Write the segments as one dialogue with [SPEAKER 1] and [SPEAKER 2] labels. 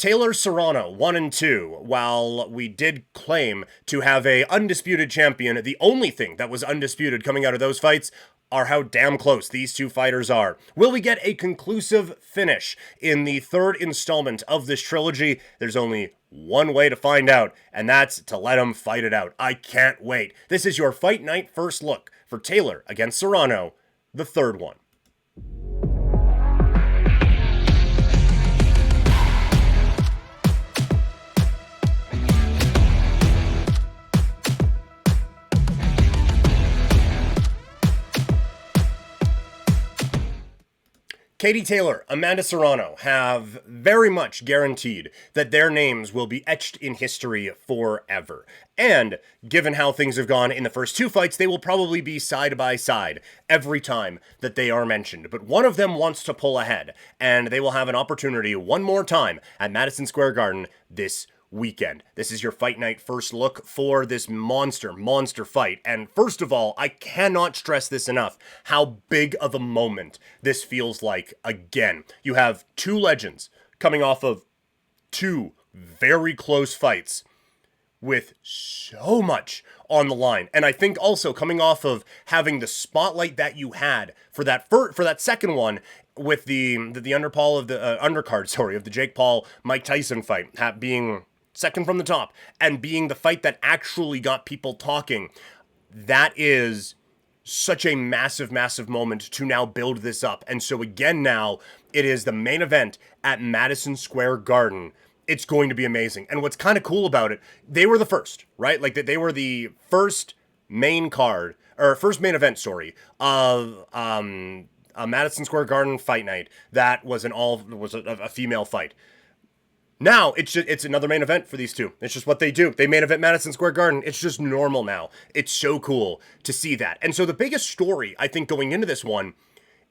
[SPEAKER 1] Taylor Serrano, 1 and 2. While we did claim to have a undisputed champion, the only thing that was undisputed coming out of those fights are how damn close these two fighters are. Will we get a conclusive finish in the third installment of this trilogy? There's only one way to find out, and that's to let them fight it out. I can't wait. This is your Fight Night first look for Taylor against Serrano, the third one. Katie Taylor, Amanda Serrano have very much guaranteed that their names will be etched in history forever. And given how things have gone in the first two fights, they will probably be side by side every time that they are mentioned. But one of them wants to pull ahead, and they will have an opportunity one more time at Madison Square Garden this weekend. This is your Fight Night first look for this monster fight. And first of all, I cannot stress this enough, how big of a moment this feels like again. You have two legends coming off of two very close fights with so much on the line. And I think also coming off of having the spotlight that you had for that second one with the undercard of the Jake Paul Mike Tyson fight being second from the top and being the fight that actually got people talking. That is such a massive moment to now build this up. And so again, now it is the main event at Madison Square Garden. It's going to be amazing. And what's kind of cool about it, they were the first, right? Like they were the first main card or first main event, of a Madison Square Garden fight night that was a female fight. Now, it's another main event for these two. It's just what they do. They main event Madison Square Garden. It's just normal now. It's so cool to see that. And so the biggest story, I think, going into this one,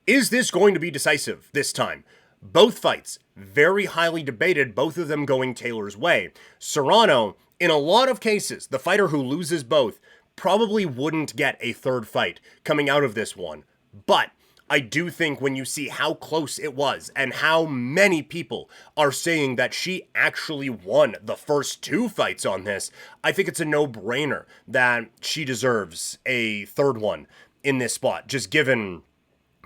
[SPEAKER 1] is this going to be decisive this time? Both fights, very highly debated, both of them going Taylor's way. Serrano, in a lot of cases, the fighter who loses both probably wouldn't get a third fight coming out of this one. But I do think when you see how close it was and how many people are saying that she actually won the first two fights on this, I think it's a no-brainer that she deserves a third one in this spot, just given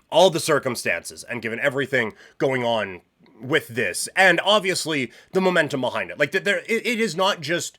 [SPEAKER 1] all the circumstances and given everything going on with this. And obviously the momentum behind it. Like it is not just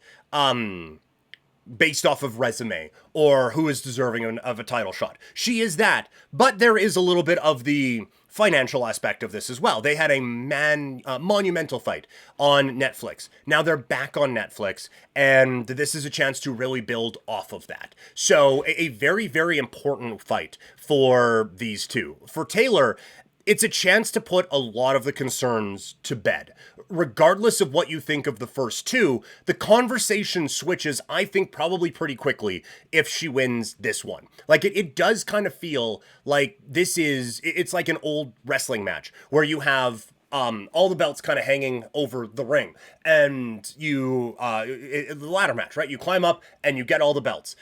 [SPEAKER 1] based off of resume or who is deserving of a title shot. She is that, but there is a little bit of the financial aspect of this as well. They had a monumental fight on Netflix. Now they're back on Netflix, and this is a chance to really build off of that. So a very, very important fight for these two. For Taylor, it's a chance to put a lot of the concerns to bed. Regardless of what you think of the first two, the conversation switches, I think, probably pretty quickly if she wins this one. Like, it does kind of feel like it's like an old wrestling match where you have all the belts kind of hanging over the ring, and the ladder match, right? You climb up and you get all the belts.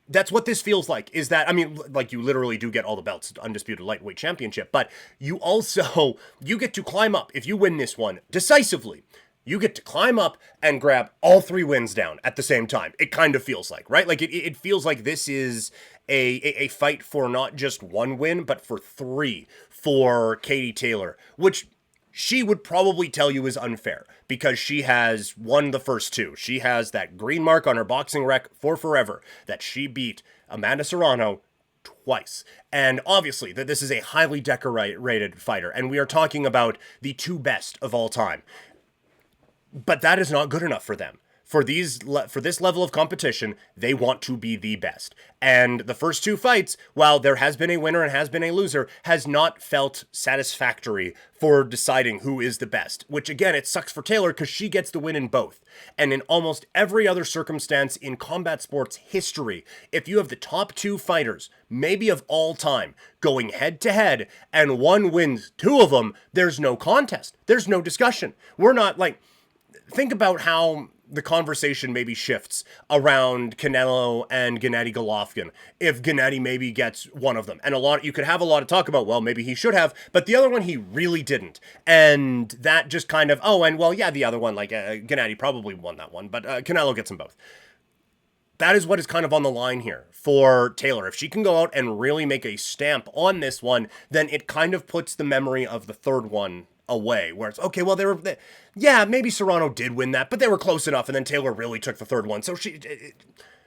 [SPEAKER 1] That's what this feels like, is that, I mean, like you literally do get all the belts, undisputed lightweight championship, but you get to climb up, if you win this one decisively, you get to climb up and grab all three wins down at the same time. It kind of feels like, right? Like it feels like this is a fight for not just one win, but for three for Katie Taylor, which she would probably tell you is unfair because she has won the first two. She has that green mark on her boxing rec for forever that she beat Amanda Serrano twice. And obviously that this is a highly decorated fighter, and we are talking about the two best of all time. But that is not good enough for them. For this level of competition, they want to be the best. And the first two fights, while there has been a winner and has been a loser, has not felt satisfactory for deciding who is the best. Which, again, it sucks for Taylor because she gets the win in both. And in almost every other circumstance in combat sports history, if you have the top two fighters, maybe of all time, going head-to-head, and one wins two of them, there's no contest. There's no discussion. We're not like... Think about how the conversation maybe shifts around Canelo and Gennady Golovkin if Gennady maybe gets one of them. And you could have a lot of talk about, well, maybe he should have, but the other one he really didn't. And that just kind of, the other one, Gennady probably won that one, but Canelo gets them both. That is what is kind of on the line here for Taylor. If she can go out and really make a stamp on this one, then it kind of puts the memory of the third one away, where it's, okay, well, maybe Serrano did win that, but they were close enough, and then Taylor really took the third one. So she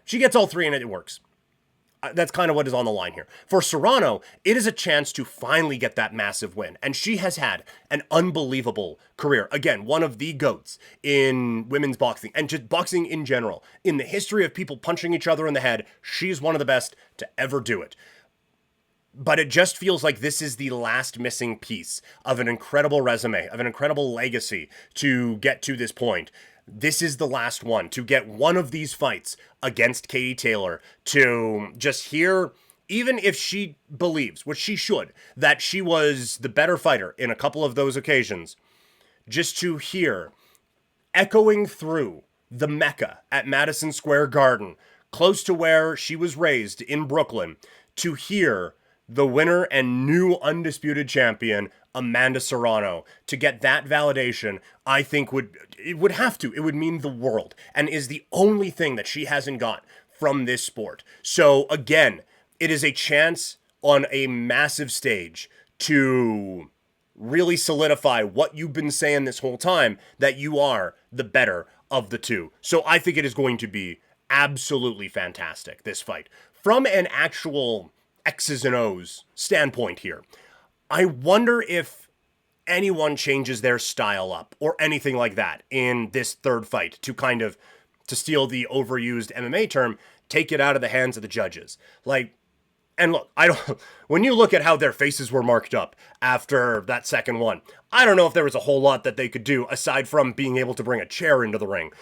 [SPEAKER 1] gets all three, and it works. That's kind of what is on the line here. For Serrano, it is a chance to finally get that massive win. And she has had an unbelievable career. Again, one of the GOATs in women's boxing and just boxing in general. In the history of people punching each other in the head, she's one of the best to ever do it. But it just feels like this is the last missing piece of an incredible resume, of an incredible legacy to get to this point. This is the last one to get one of these fights against Katie Taylor, to just hear, even if she believes, which she should, that she was the better fighter in a couple of those occasions, just to hear echoing through the Mecca at Madison Square Garden, close to where she was raised in Brooklyn, to hear the winner and new undisputed champion, Amanda Serrano, to get that validation, I think it would mean the world, and is the only thing that she hasn't got from this sport. So again, it is a chance on a massive stage to really solidify what you've been saying this whole time, that you are the better of the two. So I think it is going to be absolutely fantastic, this fight. From an actual X's and O's standpoint here, I wonder if anyone changes their style up or anything like that in this third fight to steal the overused MMA term, take it out of the hands of the judges. And look, when you look at how their faces were marked up after that second one, I don't know if there was a whole lot that they could do aside from being able to bring a chair into the ring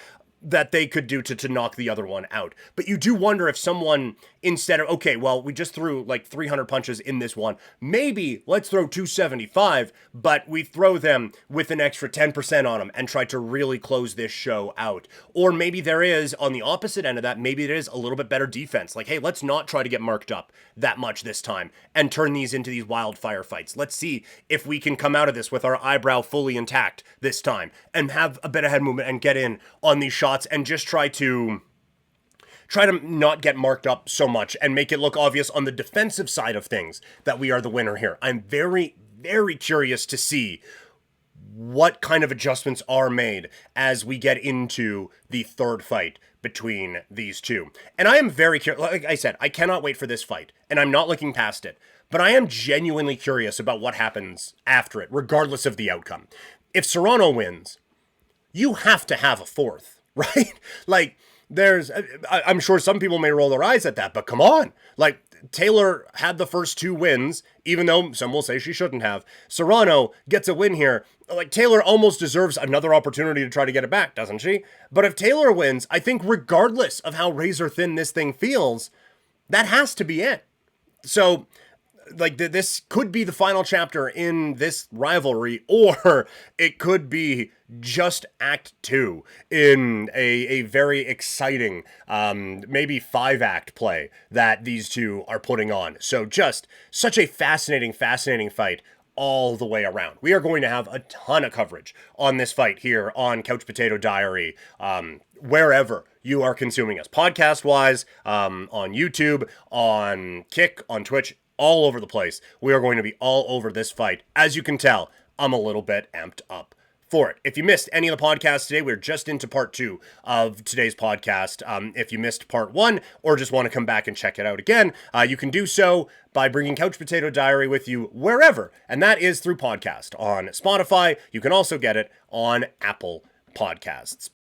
[SPEAKER 1] that they could do to knock the other one out. But you do wonder if someone, instead of, okay, well, we just threw 300 punches in this one, maybe let's throw 275, but we throw them with an extra 10% on them and try to really close this show out. Or maybe there is, on the opposite end of that, maybe there is a little bit better defense. Hey, let's not try to get marked up that much this time and turn these into these wildfire fights. Let's see if we can come out of this with our eyebrow fully intact this time and have a bit of head movement and get in on these shots and just try to not get marked up so much and make it look obvious on the defensive side of things that we are the winner here. I'm very, very curious to see what kind of adjustments are made as we get into the third fight between these two. And I am very curious. Like I said, I cannot wait for this fight, and I'm not looking past it. But I am genuinely curious about what happens after it, regardless of the outcome. If Serrano wins, you have to have a fourth, right? I'm sure some people may roll their eyes at that, but come on. Taylor had the first two wins, even though some will say she shouldn't have. Serrano gets a win here. Taylor almost deserves another opportunity to try to get it back, doesn't she? But if Taylor wins, I think regardless of how razor thin this thing feels, that has to be it. So, this could be the final chapter in this rivalry, or it could be just Act 2 in a very exciting, maybe 5-act play that these two are putting on. So just such a fascinating fight all the way around. We are going to have a ton of coverage on this fight here on Couch Potato Diary, wherever you are consuming us, podcast-wise, on YouTube, on Kick, on Twitch, all over the place. We are going to be all over this fight. As you can tell, I'm a little bit amped up for it. If you missed any of the podcasts today, we're just into part 2 of today's podcast. If you missed part 1 or just want to come back and check it out again, you can do so by bringing Couch Potato Diary with you wherever, and that is through podcast on Spotify. You can also get it on Apple Podcasts.